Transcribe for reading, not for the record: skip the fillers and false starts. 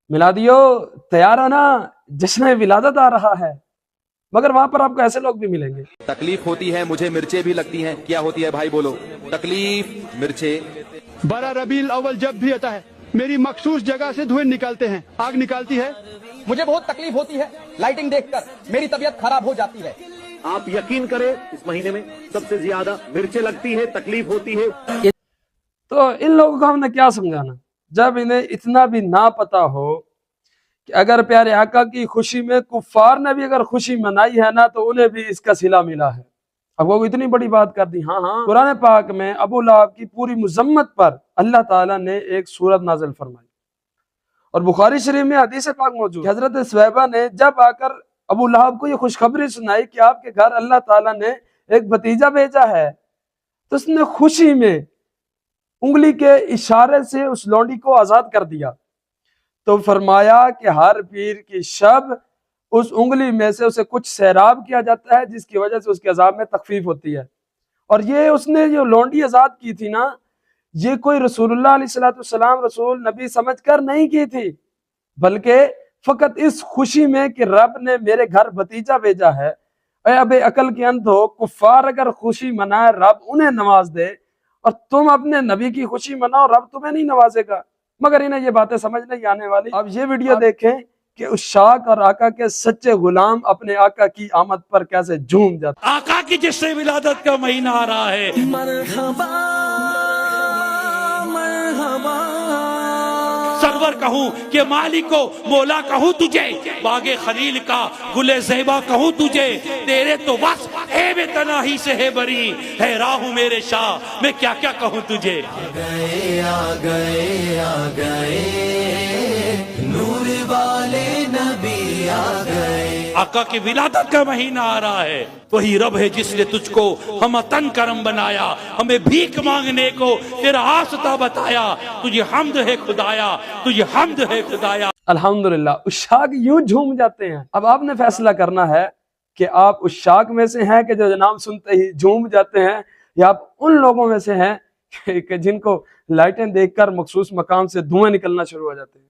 मिलादियो तैयार आना, जश्न विलादत आ रहा है, मगर वहां पर आपको ऐसे लोग भी मिलेंगे। तकलीफ होती है, मुझे मिर्चें भी लगती हैं। क्या होती है भाई बोलो? तकलीफ, मिर्चें। बड़ा रबीउल अव्वल जब भी आता है मेरी मखसूस जगह से धुएं निकलते हैं, आग निकलती है। मुझे बहुत तकलीफ होती है लाइटिंग देखकर, मेरी तबीयत खराब हो जाती है। आप यकीन करें इस महीने में सबसे ज्यादा मिर्चें लगती है, तकलीफ होती है। तो इन लोगों को हमने क्या समझाना, जब इन्हें इतना भी ना पता हो कि अगर प्यारे आका की खुशी में कुफार ने भी अगर खुशी मनाई है ना, तो उन्हें भी इसका सिला मिला है। अब वो इतनी बड़ी बात कर दी। हाँ, कुरान पाक में अबू लहब की पूरी मुजम्मत पर अल्लाह ताला ने एक सूरत नाजिल फरमाई, और बुखारी शरीफ में हदीस पाक मौजूद। हजरत सुहैबा ने जब आकर अबू लहब को ये खुशखबरी सुनाई कि आपके घर अल्लाह ताला ने एक भतीजा भेजा है, तो उसने खुशी में उंगली के इशारे से उस लौंडी को आजाद कर दिया। तो फरमाया कि हर पीर की शब उस उंगली में से उसे कुछ सैराब किया जाता है, जिसकी वजह से उसके अजाब में तखफीफ होती है। और ये उसने जो लौंडी आजाद की थी ना, ये कोई रसूलुल्लाह अलैहिस्सलाम रसूल नबी समझकर नहीं की थी, बल्कि फकत इस खुशी में कि रब ने मेरे घर भतीजा भेजा है। अब अकल के अंत हो, कुफार अगर खुशी मनाए रब उन्हें नवाज दे, और तुम अपने नबी की खुशी मनाओ रब तुम्हें नहीं नवाजेगा। मगर इन्हें ये बातें समझ नहीं आने वाली। अब ये वीडियो देखें कि उशाक और आका के सच्चे गुलाम अपने आका की आमद पर कैसे झूम जाते। आका की जिससे विलादत का महीना आ रहा है, सरवर कहूँ कि मालिक को मौला कहूँ तुझे, बागे खलील का गुले ज़ेबा कहूँ तुझे, तेरे तो बस ऐब तनाही से है बरी, है राहू मेरे शाह, मैं क्या क्या कहूँ तुझे। आ गए नूर वाले नबी आ गए। आका की विलादत का महीना आ रहा है। वही रब है जिसने तुझको हम तन करम बनाया, हमें भीख मांगने को तेरा आस्था बताया। तुझे हम्द है खुदाया, तुझे हम्द है खुदाया। अल्हम्दुलिल्लाह, उशाक यूं झूम जाते हैं। अब आपने फैसला करना है कि आप उशाक में से हैं कि जो नाम सुनते ही झूम जाते हैं, या आप उन लोगों में से हैं कि जिनको लाइटें देखकर मखसूस मकाम से धुएं निकलना शुरू हो जाते हैं।